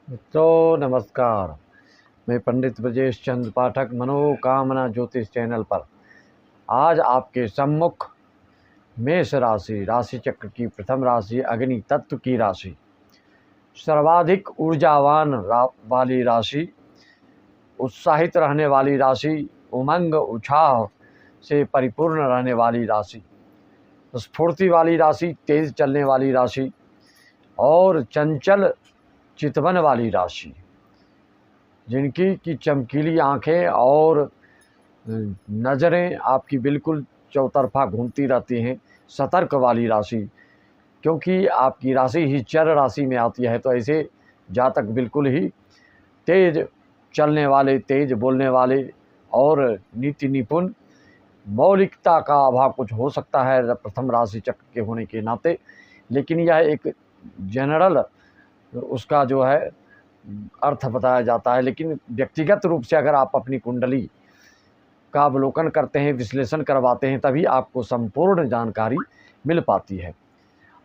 तो नमस्कार। मैं पंडित ब्रजेश चंद्र पाठक मनोकामना ज्योतिष चैनल पर आज आपके सम्मुख मेष राशि राशि चक्र की प्रथम राशि अग्नि तत्व की राशि, सर्वाधिक ऊर्जावान वाली राशि, उत्साहित रहने वाली राशि, उमंग उत्साह से परिपूर्ण रहने वाली राशि, स्फूर्ति वाली राशि, तेज चलने वाली राशि और चंचल चितवन वाली राशि, जिनकी की चमकीली आंखें और नज़रें आपकी बिल्कुल चौतरफा घूमती रहती हैं, सतर्क वाली राशि। क्योंकि आपकी राशि ही चर राशि में आती है, तो ऐसे जातक बिल्कुल ही तेज चलने वाले, तेज बोलने वाले और नीति निपुण, मौलिकता का अभाव कुछ हो सकता है प्रथम राशि चक्र के होने के नाते, लेकिन यह एक जनरल उसका जो है अर्थ बताया जाता है। लेकिन व्यक्तिगत रूप से अगर आप अपनी कुंडली का अवलोकन करते हैं, विश्लेषण करवाते हैं, तभी आपको संपूर्ण जानकारी मिल पाती है।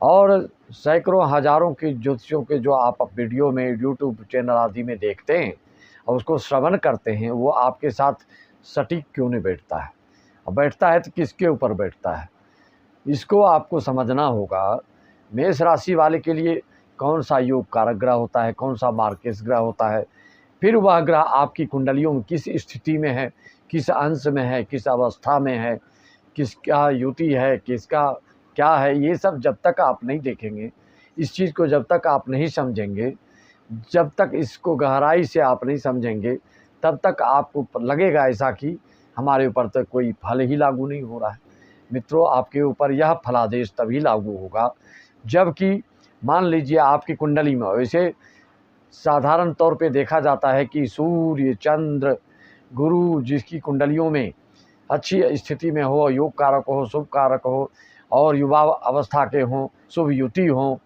और सैकड़ों हजारों की ज्योतिषियों के जो आप वीडियो में यूट्यूब चैनल आदि में देखते हैं और उसको श्रवण करते हैं, वो आपके साथ सटीक क्यों नहीं बैठता है? और बैठता है तो किसके ऊपर बैठता है, इसको आपको समझना होगा। मेष राशि वाले के लिए कौन सा योग कारक ग्रह होता है, कौन सा मार्केश ग्रह होता है, फिर वह ग्रह आपकी कुंडलियों में किस स्थिति में है, किस अंश में है, किस अवस्था में है, किसका युति है, किसका क्या है, ये सब जब तक आप नहीं देखेंगे, इस चीज़ को जब तक आप नहीं समझेंगे, जब तक इसको गहराई से आप नहीं समझेंगे, तब तक आपको लगेगा ऐसा कि हमारे ऊपर तो कोई फल ही लागू नहीं हो रहा है। मित्रों, आपके ऊपर यह फलादेश तभी लागू होगा जबकि मान लीजिए आपकी कुंडली में, वैसे साधारण तौर पे देखा जाता है कि सूर्य, चंद्र, गुरु जिसकी कुंडलियों में अच्छी स्थिति में हो, योग कारक हो, शुभ कारक हो और युवा अवस्था के हों, शुभ युति हों,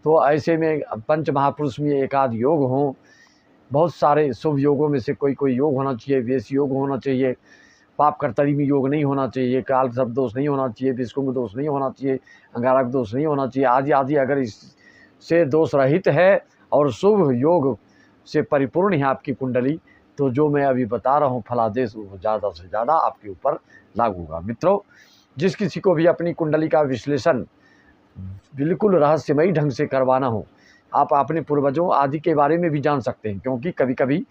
तो ऐसे में पंच महापुरुष में एक आध योग हों, बहुत सारे शुभ योगों में से कोई कोई योग होना चाहिए, वेश योग होना चाहिए, पाप कर्तरी में योग नहीं होना चाहिए, काल सर्प दोष नहीं होना चाहिए, विष्णु दोष नहीं होना चाहिए, अंगारक दोष नहीं होना चाहिए, आदि आदि। अगर इससे दोष रहित है और शुभ योग से परिपूर्ण है आपकी कुंडली, तो जो मैं अभी बता रहा हूँ फलादेश वो ज़्यादा से ज़्यादा आपके ऊपर लागू होगा। मित्रों, जिस किसी को भी अपनी कुंडली का विश्लेषण बिल्कुल रहस्यमयी ढंग से करवाना हो, आप अपने पूर्वजों आदि के बारे में भी जान सकते हैं। क्योंकि कभी कभी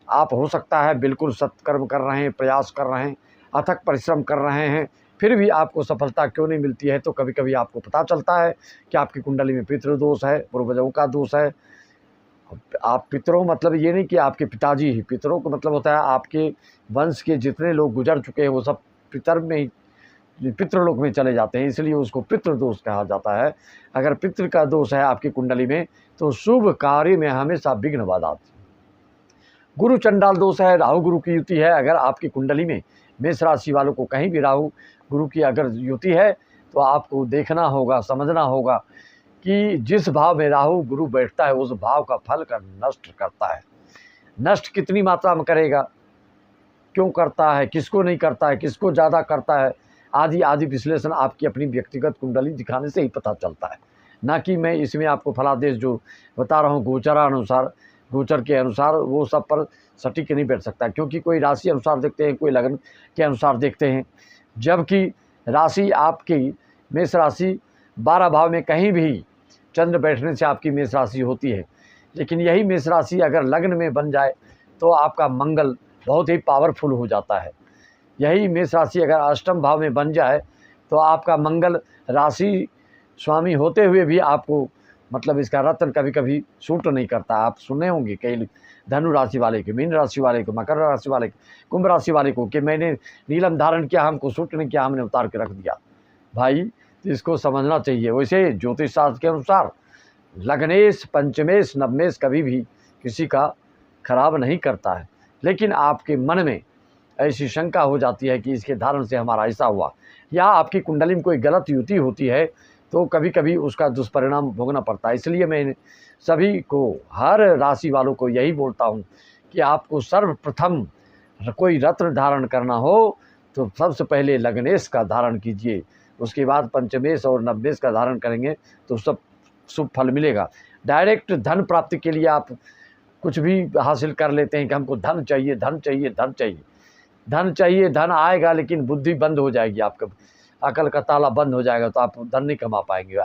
आप हो सकता है बिल्कुल सत्कर्म कर रहे हैं, प्रयास कर रहे हैं, अथक परिश्रम कर रहे हैं, फिर भी आपको सफलता क्यों नहीं मिलती है, तो कभी कभी आपको पता चलता है कि आपकी कुंडली में पितृदोष है, पूर्वजों का दोष है। आप पितरों मतलब ये नहीं कि आपके पिताजी ही, पितरों का मतलब होता है आपके वंश के जितने लोग गुजर चुके हैं वो सब पितर में ही, पितृलोक में चले जाते हैं, इसलिए उसको पितृदोष कहा जाता है। अगर पितृ का दोष है आपकी कुंडली में तो शुभ कार्य में हमेशा विघ्न बाधा आती है। गुरु चंडाल दोष है, राहु गुरु की युति है। अगर आपकी कुंडली में मेष राशि वालों को कहीं भी राहु गुरु की अगर युति है, तो आपको देखना होगा, समझना होगा कि जिस भाव में राहु गुरु बैठता है उस भाव का फल कर नष्ट करता है। नष्ट कितनी मात्रा में करेगा, क्यों करता है, किसको नहीं करता है, किसको ज़्यादा करता है, आदि आदि विश्लेषण आपकी अपनी व्यक्तिगत कुंडली दिखाने से ही पता चलता है। ना कि मैं इसमें आपको फलादेश जो बता रहा हूँ गोचरानुसार, गोचर के अनुसार वो सब पर सटीक नहीं बैठ सकता। क्योंकि कोई राशि अनुसार देखते हैं, कोई लगन के अनुसार देखते हैं, जबकि राशि आपकी मेष राशि 12 भाव में कहीं भी चंद्र बैठने से आपकी मेष राशि होती है। लेकिन यही मेष राशि अगर लग्न में बन जाए तो आपका मंगल बहुत ही पावरफुल हो जाता है। यही मेष राशि अगर अष्टम भाव में बन जाए तो आपका मंगल राशि स्वामी होते हुए भी आपको मतलब इसका रत्न कभी कभी सूट नहीं करता। आप सुने होंगे कई धनु राशि वाले के, मीन राशि वाले को, मकर राशि वाले को, कुंभ राशि वाले को कि मैंने नीलम धारण किया, हमको सूट नहीं किया, हमने उतार के रख दिया। भाई, तो इसको समझना चाहिए। वैसे ज्योतिष शास्त्र के अनुसार लग्नेश, पंचमेश, नवमेश कभी भी किसी का खराब नहीं करता है। लेकिन आपके मन में ऐसी शंका हो जाती है कि इसके धारण से हमारा ऐसा हुआ, या आपकी कुंडली में कोई गलत युति होती है तो कभी कभी उसका दुष्परिणाम भोगना पड़ता है। इसलिए मैं सभी को, हर राशि वालों को यही बोलता हूँ कि आपको सर्वप्रथम कोई रत्न धारण करना हो तो सबसे पहले लग्नेश का धारण कीजिए, उसके बाद पंचमेश और नवमेश का धारण करेंगे तो सब शुभ फल मिलेगा। डायरेक्ट धन प्राप्ति के लिए आप कुछ भी हासिल कर लेते हैं कि हमको धन चाहिए, धन चाहिए, धन चाहिए, धन चाहिए, धन आएगा लेकिन बुद्धि बंद हो जाएगी, आपका अकल का ताला बंद हो जाएगा तो आप धन नहीं कमा पाएंगे।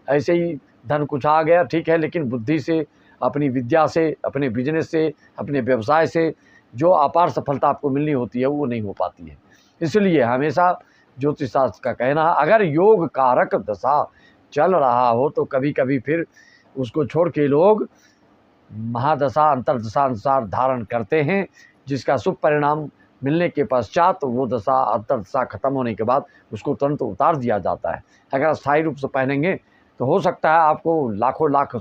ऐसे ही धन कुछ आ गया ठीक है, लेकिन बुद्धि से, अपनी विद्या से, अपने बिजनेस से, अपने व्यवसाय से जो अपार सफलता आपको मिलनी होती है वो नहीं हो पाती है। इसलिए हमेशा ज्योतिष शास्त्र का कहना है, अगर योग कारक दशा चल रहा हो तो कभी कभी फिर उसको छोड़ के लोग महादशा अंतरदशा अनुसार धारण करते हैं, जिसका शुभ परिणाम मिलने के पश्चात वो दशा अंतरदशा खत्म होने के बाद उसको तुरंत उतार दिया जाता है। अगर स्थायी रूप से पहनेंगे तो हो सकता है आपको लाखों लाख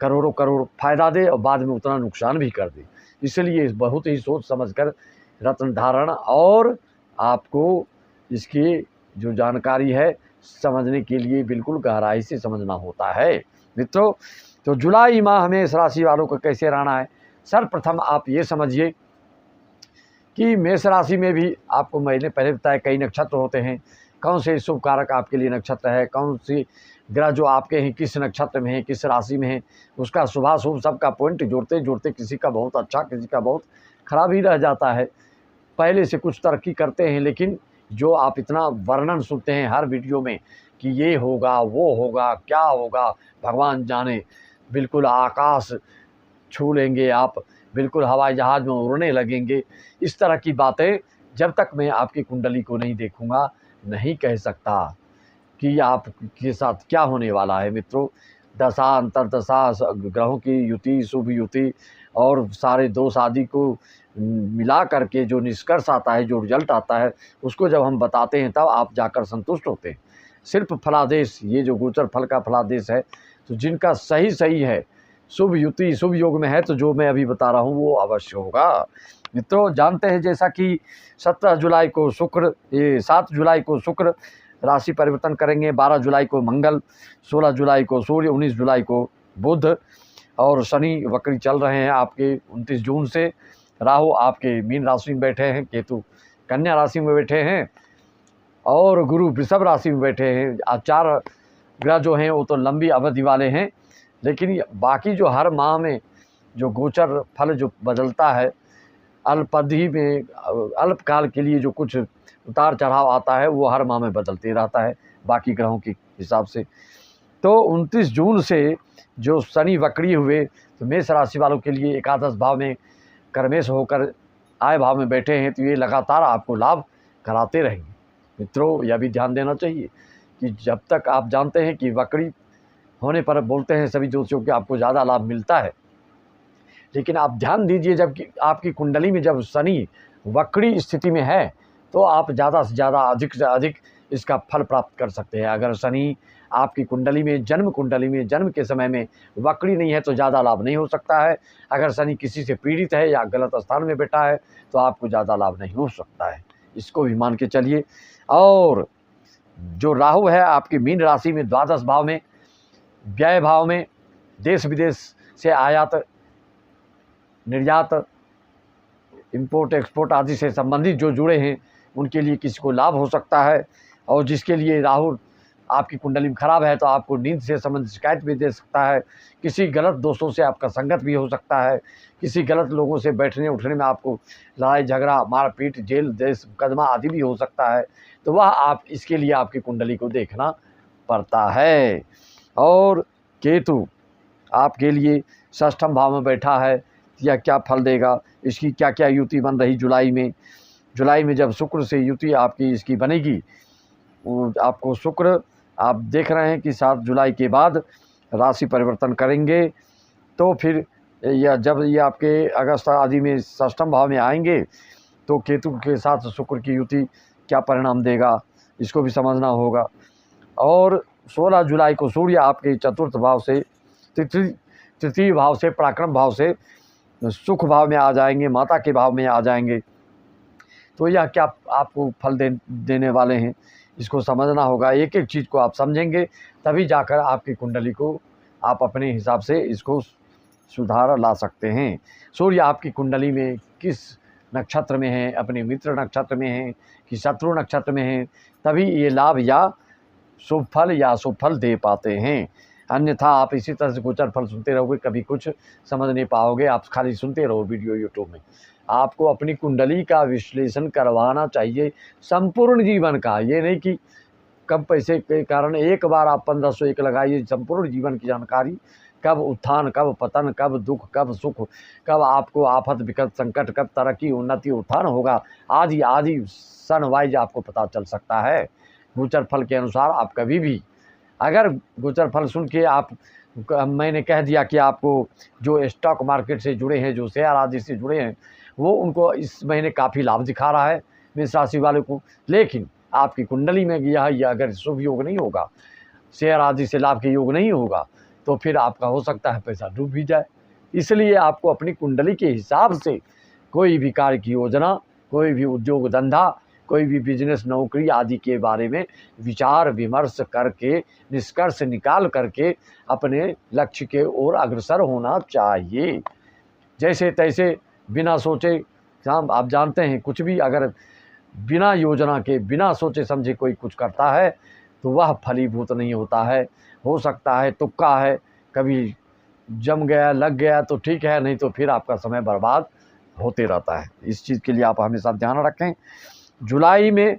करोड़ों करोड़ फायदा दे और बाद में उतना नुकसान भी कर दे। इसलिए बहुत ही सोच समझकर रत्न धारण और आपको इसकी जो जानकारी है समझने के लिए बिल्कुल गहराई से समझना होता है। मित्रों, तो जुलाई माह हमें इस राशि वालों को कैसे रहना है, सर्वप्रथम आप ये समझिए कि मेष राशि में भी आपको मैंने पहले बताया कई नक्षत्र होते हैं, कौन से शुभ कारक आपके लिए नक्षत्र है, कौन सी ग्रह जो आपके हैं किस नक्षत्र में है, किस राशि में है, उसका शुभाशुभ सबका पॉइंट जोड़ते जोड़ते किसी का बहुत अच्छा, किसी का बहुत खराब ही रह जाता है। पहले से कुछ तरक्की करते हैं, लेकिन जो आप इतना वर्णन सुनते हैं हर वीडियो में कि ये होगा, वो होगा, क्या होगा भगवान जाने, बिल्कुल आकाश छू लेंगे आप, बिल्कुल हवाई जहाज़ में उड़ने लगेंगे, इस तरह की बातें जब तक मैं आपकी कुंडली को नहीं देखूंगा नहीं कह सकता कि आपके साथ क्या होने वाला है। मित्रों, दशा अंतरदशा ग्रहों की युति, शुभ युति और सारे दोष आदि को मिला करके जो निष्कर्ष आता है, जो रिजल्ट आता है, उसको जब हम बताते हैं तब आप जाकर संतुष्ट होते हैं। सिर्फ फलादेश, ये जो गोचर फल का फलादेश है, तो जिनका सही सही है, शुभ युति शुभ योग में है, तो जो मैं अभी बता रहा हूँ वो अवश्य होगा। मित्रों, जानते हैं जैसा कि 17 जुलाई को शुक्र, 7 जुलाई को शुक्र राशि परिवर्तन करेंगे, 12 जुलाई को मंगल, 16 जुलाई को सूर्य, 19 जुलाई को बुध और शनि वक्री चल रहे हैं आपके 29 जून से। राहु आपके मीन राशि में बैठे हैं, केतु कन्या राशि में बैठे हैं और गुरु वृषभ राशि में बैठे हैं। 4 ग्रह जो हैं वो तो लंबी अवधि वाले हैं, लेकिन बाकी जो हर माह में जो गोचर फल जो बदलता है, अल्पावधि में अल्पकाल के लिए जो कुछ उतार चढ़ाव आता है वो हर माह में बदलते रहता है बाकी ग्रहों के हिसाब से। तो 29 जून से जो शनि वक्री हुए, तो मेष राशि वालों के लिए एकादश भाव में कर्मेश होकर आय भाव में बैठे हैं, तो ये लगातार आपको लाभ कराते रहेंगे। मित्रों, यह भी ध्यान देना चाहिए कि जब तक आप जानते हैं कि वक्री होने पर बोलते हैं सभी ज्योतिषियों कि आपको ज़्यादा लाभ मिलता है, लेकिन आप ध्यान दीजिए जब कि आपकी कुंडली में जब शनि वक्री स्थिति में है तो आप ज़्यादा से ज़्यादा, अधिक से अधिक इसका फल प्राप्त कर सकते हैं। अगर शनि आपकी कुंडली में, जन्म कुंडली में, जन्म के समय में वक्री नहीं है तो ज़्यादा लाभ नहीं हो सकता है। अगर शनि किसी से पीड़ित है या गलत स्थान में बैठा है तो आपको ज़्यादा लाभ नहीं हो सकता है, इसको भी मान के चलिए। और जो राहु है आपकी मीन राशि में द्वादश भाव में, व्यय भाव में, देश विदेश से आयात निर्यात, इंपोर्ट एक्सपोर्ट आदि से संबंधित जो जुड़े हैं उनके लिए किसी को लाभ हो सकता है। और जिसके लिए राहु आपकी कुंडली में खराब है तो आपको नींद से संबंधित शिकायत भी दे सकता है, किसी गलत दोस्तों से आपका संगत भी हो सकता है, किसी गलत लोगों से बैठने उठने में आपको लड़ाई झगड़ा, मारपीट, जेल, देश मुकदमा आदि भी हो सकता है। तो वह आप इसके लिए आपकी कुंडली को देखना पड़ता है। और केतु आपके लिए षष्ठम भाव में बैठा है, यह क्या फल देगा, इसकी क्या क्या युति बन रही जुलाई में। जुलाई में जब शुक्र से युति आपकी इसकी बनेगी, आपको शुक्र आप देख रहे हैं कि 7 जुलाई के बाद राशि परिवर्तन करेंगे, तो फिर या जब ये आपके अगस्त आदि में षष्ठम भाव में आएंगे तो केतु के साथ शुक्र की युति क्या परिणाम देगा, इसको भी समझना होगा। और 16 जुलाई को सूर्य आपके चतुर्थ भाव से, तृतीय भाव से, पराक्रम भाव से सुख भाव में आ जाएंगे, माता के भाव में आ जाएंगे। तो यह क्या आपको फल देने वाले हैं, इसको समझना होगा। एक एक चीज़ को आप समझेंगे तभी जाकर आपकी कुंडली को आप अपने हिसाब से इसको सुधार ला सकते हैं। सूर्य आपकी कुंडली में किस नक्षत्र में है, अपने मित्र नक्षत्र में है कि शत्रु नक्षत्र में है, तभी ये लाभ या शुभ फल दे पाते हैं। अन्यथा आप इसी तरह से गोचर फल सुनते रहोगे, कभी कुछ समझ नहीं पाओगे, आप खाली सुनते रहो वीडियो यूट्यूब में। आपको अपनी कुंडली का विश्लेषण करवाना चाहिए, संपूर्ण जीवन का। ये नहीं कि कम पैसे के कारण एक बार आप 1501 लगाइए, संपूर्ण जीवन की जानकारी, कब उत्थान, कब पतन, कब दुख, कब सुख, कब आपको आफत विकट संकट, कब तरक्की उन्नति उत्थान होगा, आदि आदि सन वाइज आपको पता चल सकता है। गोचर फल के अनुसार आप कभी भी अगर गोचर फल सुन के आप, मैंने कह दिया कि आपको जो स्टॉक मार्केट से जुड़े हैं, जो शेयर आदि से जुड़े हैं, वो उनको इस महीने काफ़ी लाभ दिखा रहा है मेष राशि वाले को, लेकिन आपकी कुंडली में यह अगर शुभ योग नहीं होगा, शेयर आदि से लाभ के योग नहीं होगा, तो फिर आपका हो सकता है पैसा डूब भी जाए। इसलिए आपको अपनी कुंडली के हिसाब से कोई भी कार्य की योजना, कोई भी उद्योग धंधा, कोई भी बिजनेस नौकरी आदि के बारे में विचार विमर्श करके, निष्कर्ष निकाल करके अपने लक्ष्य के ओर अग्रसर होना चाहिए। जैसे तैसे बिना सोचे, आप जानते हैं कुछ भी अगर बिना योजना के, बिना सोचे समझे कोई कुछ करता है तो वह फलीभूत नहीं होता है। हो सकता है तुक्का है, कभी जम गया, लग गया तो ठीक है, नहीं तो फिर आपका समय बर्बाद होते रहता है। इस चीज़ के लिए आप हमेशा ध्यान रखें। जुलाई में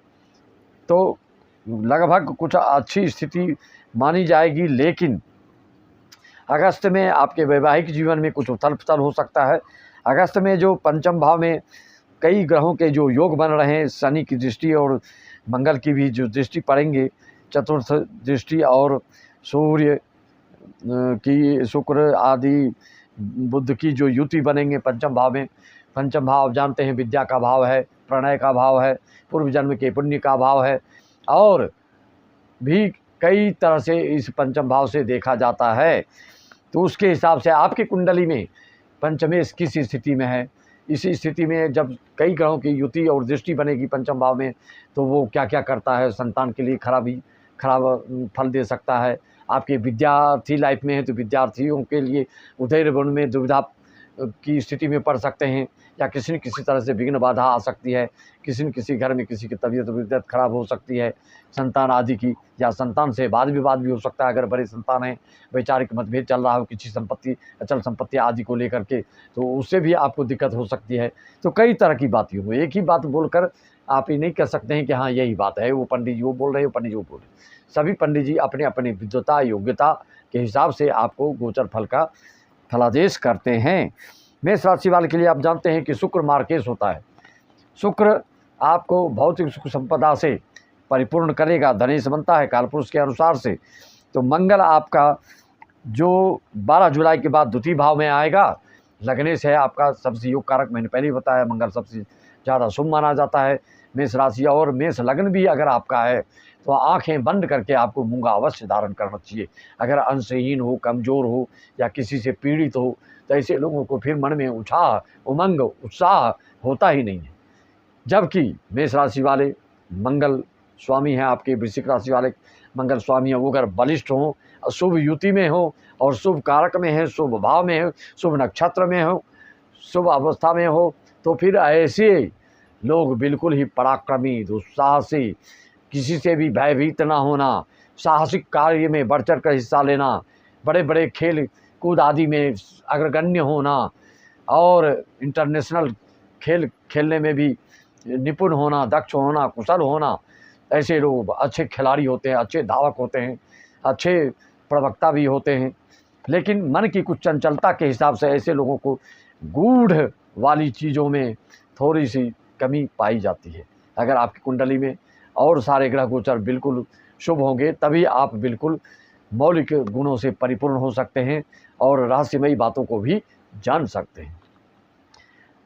तो लगभग कुछ अच्छी स्थिति मानी जाएगी, लेकिन अगस्त में आपके वैवाहिक जीवन में कुछ उथल पुथल हो सकता है। अगस्त में जो पंचम भाव में कई ग्रहों के जो योग बन रहे हैं, शनि की दृष्टि और मंगल की भी जो दृष्टि पड़ेंगे, चतुर्थ दृष्टि, और सूर्य की, शुक्र आदि बुध की जो युति बनेंगे पंचम भाव में। पंचम भाव आप जानते हैं विद्या का भाव है, प्रणय का भाव है, पूर्व जन्म के पुण्य का भाव है, और भी कई तरह से इस पंचम भाव से देखा जाता है। तो उसके हिसाब से आपकी कुंडली में पंचमेश किस स्थिति में है, इस स्थिति में जब कई ग्रहों की युति और दृष्टि बनेगी पंचम भाव में, तो वो क्या क्या करता है, संतान के लिए खराब फल दे सकता है। आपके विद्यार्थी लाइफ में है तो विद्यार्थियों के लिए उधैर्य गुण में दुविधा की स्थिति में पड़ सकते हैं, या किसी न किसी तरह से विघ्न बाधा आ सकती है, किसी न किसी घर में किसी की तबीयत खराब हो सकती है, संतान आदि की, या संतान से वाद विवाद भी हो सकता है। अगर बड़े संतान हैं, वैचारिक मतभेद चल रहा हो किसी संपत्ति, अचल संपत्ति आदि को लेकर के, तो उससे भी आपको दिक्कत हो सकती है। तो कई तरह की बातें हो, एक ही बात बोलकर आप ये नहीं कह सकते हैं कि हाँ यही बात है, वो पंडित जी वो बोल रहे हैं, वो पंडित जी वो बोल रहे हैं। सभी पंडित जी अपने अपने विद्वता योग्यता के हिसाब से आपको गोचर फल का फलादेश करते हैं। मेष राशि वाले के लिए आप जानते हैं कि शुक्र मार्केश होता है। शुक्र आपको भौतिक सुख संपदा से परिपूर्ण करेगा, धनेश बनता है कालपुरुष के अनुसार से। तो मंगल आपका जो 12 जुलाई के बाद द्वितीय भाव में आएगा, लगने से है आपका सबसे योग कारक। मैंने पहले ही बताया मंगल सबसे ज़्यादा शुभ माना जाता है मेष राशि। और मेष लग्न भी अगर आपका है तो आंखें बंद करके आपको मूंगा अवश्य धारण करना चाहिए। अगर अंशहीन हो, कमज़ोर हो, या किसी से पीड़ित हो, तो ऐसे लोगों को फिर मन में उत्साह, उमंग, उत्साह होता ही नहीं है। जबकि मेष राशि वाले मंगल स्वामी हैं, आपके वृश्चिक राशि वाले मंगल स्वामी हैं, वो अगर बलिष्ठ हों, शुभ युति में हो, और शुभ कारक में है, शुभ भाव में हो, शुभ नक्षत्र में हो, शुभ अवस्था में हो, तो फिर ऐसे लोग बिल्कुल ही पराक्रमी, दुस्साहसी, किसी से भी भयभीत ना होना, साहसिक कार्य में बढ़ चढ़ कर हिस्सा लेना, बड़े बड़े खेल कूद आदि में अग्रगण्य होना, और इंटरनेशनल खेल खेलने में भी निपुण होना, दक्ष होना, कुशल होना। ऐसे लोग अच्छे खिलाड़ी होते हैं, अच्छे धावक होते हैं, अच्छे प्रवक्ता भी होते हैं। लेकिन मन की कुछ चंचलता के हिसाब से ऐसे लोगों को गूढ़ वाली चीज़ों में थोड़ी सी कमी पाई जाती है। अगर आपकी कुंडली में और सारे ग्रह गोचर बिल्कुल शुभ होंगे, तभी आप बिल्कुल मौलिक गुणों से परिपूर्ण हो सकते हैं और रहस्यमयी बातों को भी जान सकते हैं।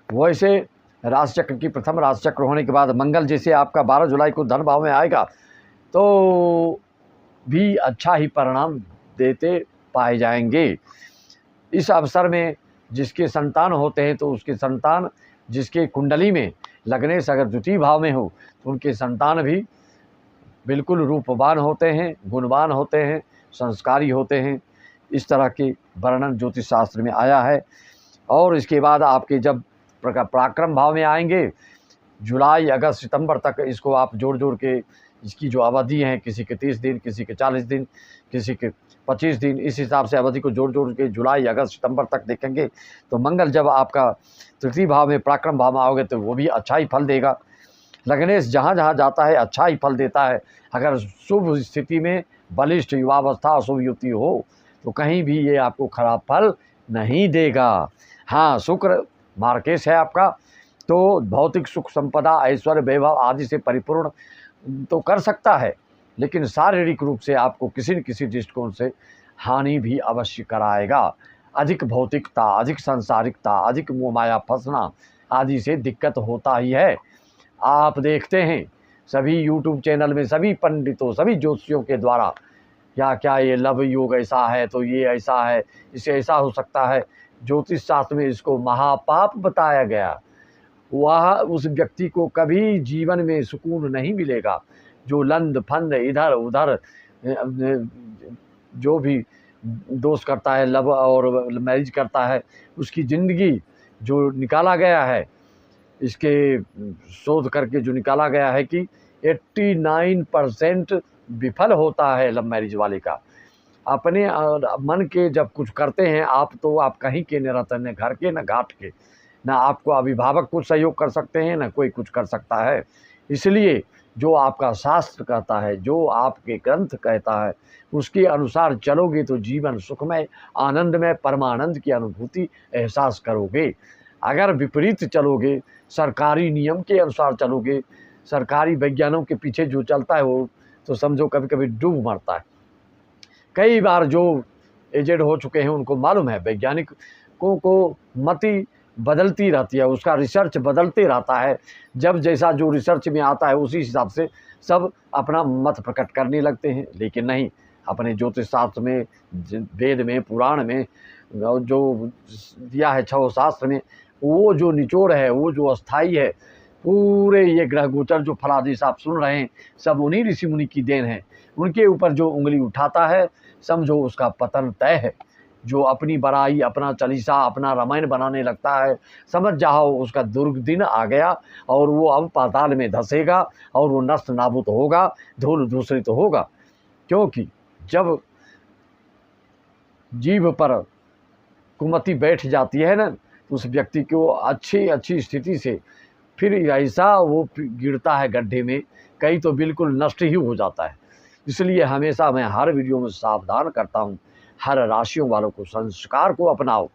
वैसे राशि चक्र की प्रथम राशि चक्र होने के बाद मंगल जैसे आपका 12 जुलाई को धन भाव में आएगा, तो भी अच्छा ही परिणाम देते पाए जाएंगे। इस अवसर में जिसके संतान होते हैं, तो उसके संतान जिसके कुंडली में लगने से अगर द्वितीय भाव में हो, तो उनके संतान भी बिल्कुल रूपवान होते हैं, गुणवान होते हैं, संस्कारी होते हैं। इस तरह के वर्णन ज्योतिष शास्त्र में आया है। और इसके बाद आपके जब पराक्रम भाव में आएंगे, जुलाई, अगस्त, सितंबर तक इसको आप जोड़ जोड़ के इसकी जो अवधि है, किसी के 30 दिन, किसी के 40 दिन, किसी के 25 दिन, इस हिसाब से अवधि को जोड़ के जुलाई, अगस्त, सितंबर तक देखेंगे तो मंगल जब आपका तृतीय भाव में, पराक्रम भाव में आओगे तो वो भी अच्छा ही फल देगा। लग्नेश जहाँ जहाँ जाता है अच्छा ही फल देता है। अगर शुभ स्थिति में बलिष्ठ युवावस्था, शुभ युति हो तो कहीं भी ये आपको खराब फल नहीं देगा। हाँ, शुक्र मार्केश है आपका, तो भौतिक सुख संपदा, ऐश्वर्य, वैभव आदि से परिपूर्ण तो कर सकता है, लेकिन शारीरिक रूप से आपको किसी न किसी दृष्टिकोण से हानि भी अवश्य कराएगा। अधिक भौतिकता, अधिक सांसारिकता, अधिक मोह माया फंसना आदि से दिक्कत होता ही है। आप देखते हैं सभी यूट्यूब चैनल में सभी पंडितों, सभी ज्योतिषियों के द्वारा क्या क्या ये लव योग ऐसा है तो ये ऐसा है, इसे ऐसा हो सकता है। ज्योतिष शास्त्र में इसको महापाप बताया गया। वह उस व्यक्ति को कभी जीवन में सुकून नहीं मिलेगा। जो लंद फंद इधर उधर जो भी दोष करता है, लव और मैरिज करता है, उसकी ज़िंदगी जो निकाला गया है, इसके शोध करके जो निकाला गया है कि 89% विफल होता है लव मैरिज वाले का। अपने मन के जब कुछ करते हैं आप, तो आप कहीं के नहीं रहते, न घर के न घाट के, ना आपको अभिभावक कुछ सहयोग कर सकते हैं, ना कोई कुछ कर सकता है। इसलिए जो आपका शास्त्र कहता है, जो आपके ग्रंथ कहता है, उसके अनुसार चलोगे तो जीवन सुखमय, आनंदमय, परमानंद की अनुभूति एहसास करोगे। अगर विपरीत चलोगे, सरकारी नियम के अनुसार चलोगे, सरकारी विज्ञानों के पीछे जो चलता है वो तो समझो कभी कभी डूब मरता है। कई बार जो एजेड हो चुके हैं उनको मालूम है, वैज्ञानिकों को मति बदलती रहती है, उसका रिसर्च बदलते रहता है। जब जैसा जो रिसर्च में आता है उसी हिसाब से सब अपना मत प्रकट करने लगते हैं। लेकिन नहीं, अपने ज्योतिष शास्त्र में, वेद में, पुराण में जो दिया है, 6 शास्त्र में, वो जो निचोड़ है, वो जो अस्थाई है, पूरे ये ग्रह गोचर जो फलादेश आप सुन रहे हैं, सब उन्हीं ऋषि मुनि की देन है। उनके ऊपर जो उंगली उठाता है समझो उसका पतन तय है। जो अपनी बड़ाई, अपना चालीसा, अपना रामायण बनाने लगता है, समझ जाओ उसका दुर्दिन आ गया और वो अब पाताल में धंसेगा और वो नष्ट नाबूद होगा, धूल दूषित होगा। क्योंकि जब जीव पर कुमति बैठ जाती है ना, तो उस व्यक्ति को अच्छी स्थिति से फिर ऐसा वो गिरता है गड्ढे में, कहीं तो बिल्कुल नष्ट ही हो जाता है। इसलिए हमेशा मैं हर वीडियो में सावधान करता हूँ, हर राशियों वालों को संस्कार को अपनाओ,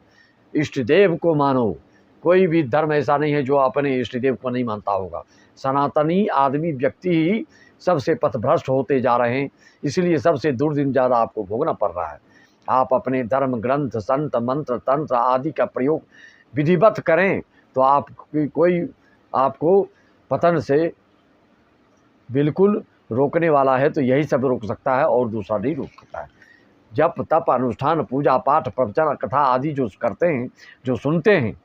इष्ट देव को मानो। कोई भी धर्म ऐसा नहीं है जो अपने इष्ट देव को नहीं मानता होगा। सनातनी आदमी व्यक्ति ही सबसे पथभ्रष्ट होते जा रहे हैं, इसलिए सबसे दुर्दिन ज़्यादा आपको भोगना पड़ रहा है। आप अपने धर्म ग्रंथ, संत, मंत्र, तंत्र आदि का प्रयोग विधिवत करें तो कोई आपको पतन से बिल्कुल रोकने वाला है तो यही सब रोक सकता है और दूसरा नहीं रोक सकता है। जप तप अनुष्ठान पूजा पाठ प्रवचन कथा आदि जो करते हैं, जो सुनते हैं,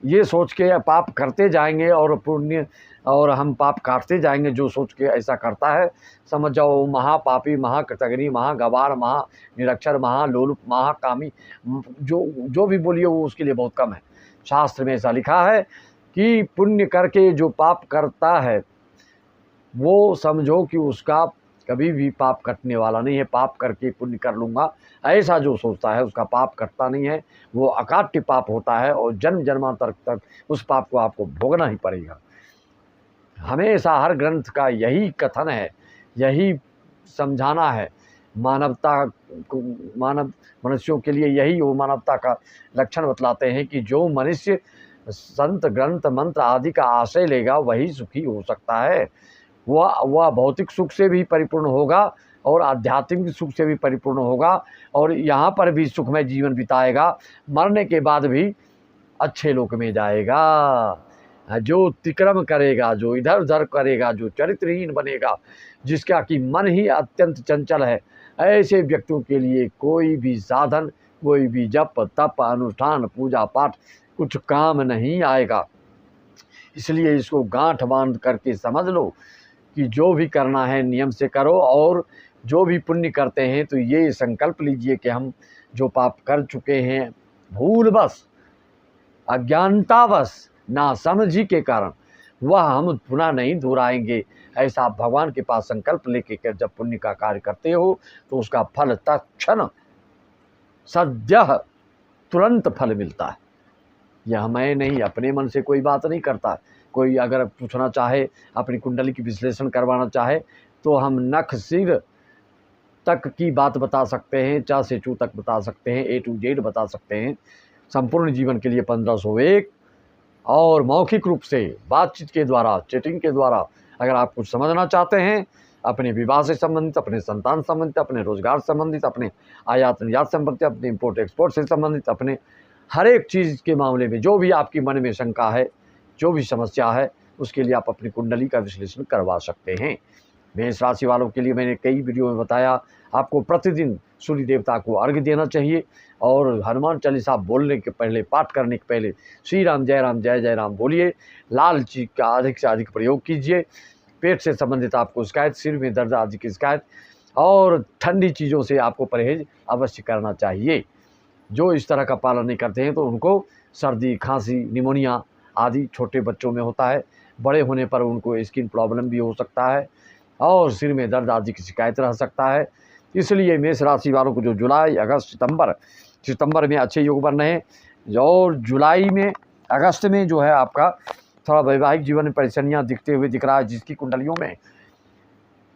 ये सोच के पाप करते जाएंगे और पुण्य और हम पाप काटते जाएंगे, जो सोच के ऐसा करता है समझ जाओ महापापी, महाकृतघ्नी, महागवार, महानिरक्षर, महालोलुप, महाकामी, जो भी बोलिए वो उसके लिए बहुत कम है। शास्त्र में ऐसा लिखा है कि पुण्य करके जो पाप करता है वो समझो कि उसका कभी भी पाप कटने वाला नहीं है। पाप करके पुण्य कर लूँगा ऐसा जो सोचता है उसका पाप कटता नहीं है, वो अकाट्य पाप होता है और जन्म जन्मांतर तक उस पाप को आपको भोगना ही पड़ेगा। हमेशा हर ग्रंथ का यही कथन है, यही समझाना है मानवता को, मनुष्यों के लिए यही वो मानवता का लक्षण बतलाते हैं कि जो मनुष्य संत ग्रंथ मंत्र आदि का आश्रय लेगा वही सुखी हो सकता है। वह भौतिक सुख से भी परिपूर्ण होगा और आध्यात्मिक सुख से भी परिपूर्ण होगा और यहाँ पर भी सुखमय जीवन बिताएगा, मरने के बाद भी अच्छे लोक में जाएगा। जो तिक्रम करेगा, जो इधर उधर करेगा, जो चरित्रहीन बनेगा, जिसका कि मन ही अत्यंत चंचल है, ऐसे व्यक्तियों के लिए कोई भी साधन, कोई भी जप तप अनुष्ठान पूजा पाठ कुछ काम नहीं आएगा। इसलिए इसको गांठ बांध करके समझ लो कि जो भी करना है नियम से करो और जो भी पुण्य करते हैं तो ये संकल्प लीजिए कि हम जो पाप कर चुके हैं भूलवश, अज्ञानतावश, नासमझी के कारण वह हम पुनः नहीं दोहराएंगे। ऐसा आप भगवान के पास संकल्प लेके जब पुण्य का कार्य करते हो तो उसका फल तत्क्षण सद्यः तुरंत फल मिलता है। यह मैं नहीं, अपने मन से कोई बात नहीं करता। कोई अगर पूछना चाहे, अपनी कुंडली की विश्लेषण करवाना चाहे, तो हम नख सिर तक की बात बता सकते हैं, चा से चू तक बता सकते हैं, A to Z बता सकते हैं। संपूर्ण जीवन के लिए 1501 और मौखिक रूप से बातचीत के द्वारा, चैटिंग के द्वारा अगर आप कुछ समझना चाहते हैं, अपने विवाह से संबंधित, अपने संतान संबंधित, अपने रोजगार संबंधित, अपने आयात निर्यात संबंधित, अपने इम्पोर्ट एक्सपोर्ट से संबंधित, अपने हर एक चीज़ के मामले में जो भी आपकी मन में शंका है, जो भी समस्या है, उसके लिए आप अपनी कुंडली का विश्लेषण करवा सकते हैं। मेष राशि वालों के लिए मैंने कई वीडियो में बताया, आपको प्रतिदिन सूर्य देवता को अर्घ्य देना चाहिए और हनुमान चालीसा बोलने के पहले, पाठ करने के पहले श्री राम जय जय राम बोलिए। लाल चीज का अधिक से अधिक प्रयोग कीजिए। पेट से संबंधित आपको शिकायत, सिर में दर्द आदि की शिकायत और ठंडी चीज़ों से आपको परहेज अवश्य करना चाहिए। जो इस तरह का पालन नहीं करते हैं तो उनको सर्दी, खांसी, निमोनिया आदि छोटे बच्चों में होता है। बड़े होने पर उनको स्किन प्रॉब्लम भी हो सकता है और सिर में दर्द आदि की शिकायत रह सकता है। इसलिए मेष राशि वालों को जो जुलाई, अगस्त, सितंबर में अच्छे योग बन रहे हैं और जुलाई में, अगस्त में जो है आपका थोड़ा वैवाहिक जीवन में परेशानियाँ दिखते हुए दिख रहा है। जिसकी कुंडलियों में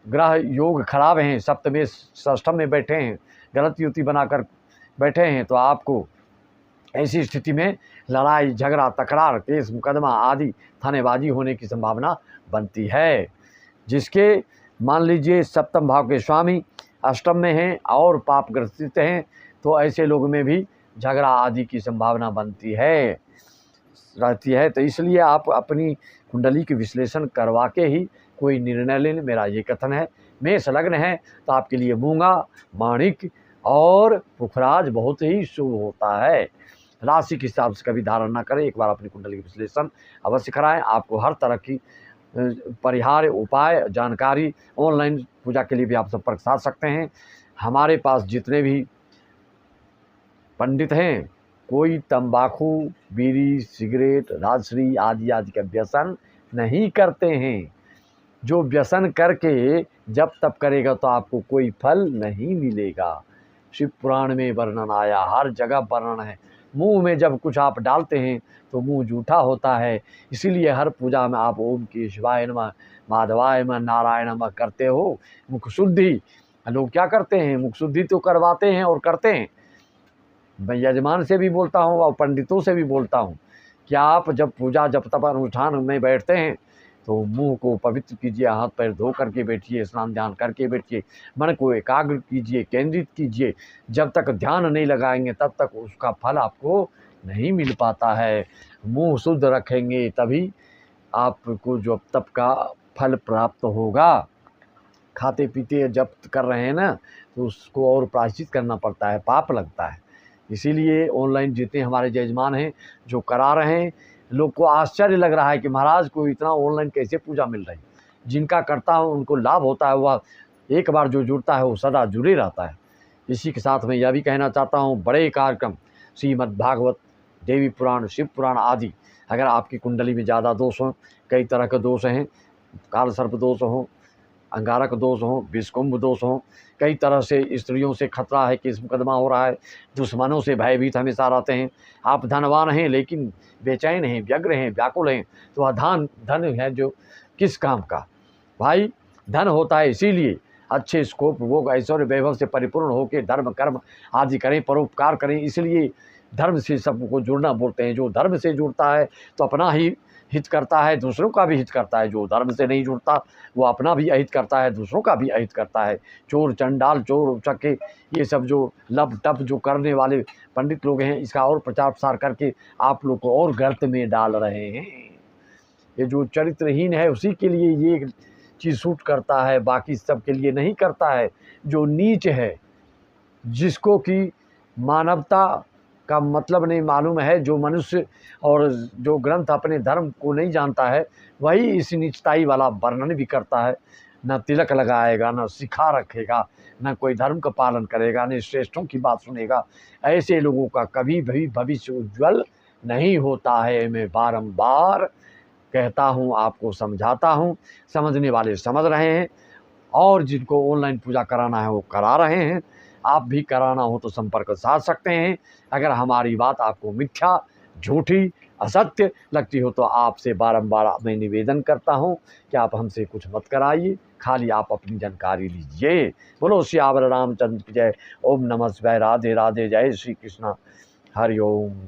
ग्रह योग खराब हैं, सप्तम षष्ठम में बैठे हैं, गलत युति बनाकर बैठे हैं, तो आपको ऐसी स्थिति में लड़ाई झगड़ा, तकरार, केस मुकदमा आदि थानेबाजी होने की संभावना बनती है। जिसके मान लीजिए सप्तम भाव के स्वामी अष्टम में हैं और पाप ग्रसित हैं, तो ऐसे लोगों में भी झगड़ा आदि की संभावना बनती है रहती है। तो इसलिए आप अपनी कुंडली के विश्लेषण करवा के ही कोई निर्णय लें, मेरा ये कथन है। मेष लग्न है तो आपके लिए मूंगा, माणिक और पुखराज बहुत ही शुभ होता है। राशि के हिसाब से कभी धारण ना करें, एक बार अपनी कुंडली का विश्लेषण अवश्य कराएं। आपको हर तरह की परिहार उपाय जानकारी ऑनलाइन पूजा के लिए भी आप संपर्क साध सकते हैं। हमारे पास जितने भी पंडित हैं, कोई तंबाकू, बीड़ी, सिगरेट, राजश्री आदि आदि का व्यसन नहीं करते हैं। जो व्यसन करके जब तप करेगा तो आपको कोई फल नहीं मिलेगा। शिव पुराण में वर्णन आया, हर जगह वर्णन है। मुंह में जब कुछ आप डालते हैं तो मुंह जूठा होता है। इसीलिए हर पूजा में आप ओम की शिवाय नमः, माधवाय नमः, नारायण नमः करते हो। मुख शुद्धि, लोग क्या करते हैं, मुख शुद्धि तो करवाते हैं और करते हैं। मैं यजमान से भी बोलता हूँ और पंडितों से भी बोलता हूँ कि आप जब पूजा जब तप अनुष्ठान में बैठते हैं तो मुंह को पवित्र कीजिए, हाथ पैर धो करके बैठिए, स्नान ध्यान करके बैठिए, मन को एकाग्र कीजिए, केंद्रित कीजिए। जब तक ध्यान नहीं लगाएंगे तब तक उसका फल आपको नहीं मिल पाता है। मुंह शुद्ध रखेंगे तभी आपको जो तप का फल प्राप्त होगा। खाते पीते जब कर रहे हैं ना तो उसको और प्रायश्चित करना पड़ता है, पाप लगता है। इसीलिए ऑनलाइन जितने हमारे यजमान हैं जो करा रहे हैं, लोग को आश्चर्य लग रहा है कि महाराज को इतना ऑनलाइन कैसे पूजा मिल रही। जिनका करता है उनको लाभ होता है, वह एक बार जो जुड़ता है वो सदा जुड़े रहता है। इसी के साथ मैं यह भी कहना चाहता हूँ, बड़े कार्यक्रम श्रीमद् भागवत, देवी पुराण, शिव पुराण आदि, अगर आपकी कुंडली में ज़्यादा दोष हों, कई तरह के दोष हैं, काल सर्प दोष हों, अंगारक दोष हों, विषकुंभ दोष हों, कई तरह से स्त्रियों से खतरा है, केस मुकदमा हो रहा है, दुश्मनों से भयभीत हमेशा रहते हैं, आप धनवान हैं लेकिन बेचैन हैं, व्यग्र हैं, व्याकुल हैं, तो वह धन है जो किस काम का। भाई धन होता है इसीलिए अच्छे स्कोप, वो ऐश्वर्य वैभव से परिपूर्ण होकर धर्म कर्म आदि करें, परोपकार करें। इसलिए धर्म से सबको जुड़ना बोलते हैं। जो धर्म से जुड़ता है तो अपना ही हित करता है, दूसरों का भी हित करता है। जो धर्म से नहीं जुड़ता वो अपना भी अहित करता है, दूसरों का भी अहित करता है। चोर चंडाल, चोर उचक्के, ये सब जो लब टप जो करने वाले पंडित लोग हैं, इसका और प्रचार प्रसार करके आप लोग को और गर्त में डाल रहे हैं। ये जो चरित्रहीन है उसी के लिए ये चीज़ सूट करता है, बाकी सब के लिए नहीं करता है। जो नीच है, जिसको कि मानवता का मतलब नहीं मालूम है, जो मनुष्य और जो ग्रंथ अपने धर्म को नहीं जानता है, वही इस नीचताई वाला वर्णन भी करता है। न तिलक लगाएगा, न शिखा रखेगा, न कोई धर्म का पालन करेगा, न श्रेष्ठों की बात सुनेगा। ऐसे लोगों का कभी भी भविष्य उज्ज्वल नहीं होता है। मैं बारंबार कहता हूँ, आपको समझाता हूँ, समझने वाले समझ रहे हैं और जिनको ऑनलाइन पूजा कराना है वो करा रहे हैं। आप भी कराना हो तो संपर्क साध सकते हैं। अगर हमारी बात आपको मिथ्या, झूठी, असत्य लगती हो तो आपसे बारंबार मैं निवेदन करता हूँ कि आप हमसे कुछ मत कराइए, खाली आप अपनी जानकारी लीजिए। बोलो सियावर रामचंद्र की जय। ओम नमः शिवाय। राधे राधे। जय श्री कृष्णा। हरि ओम।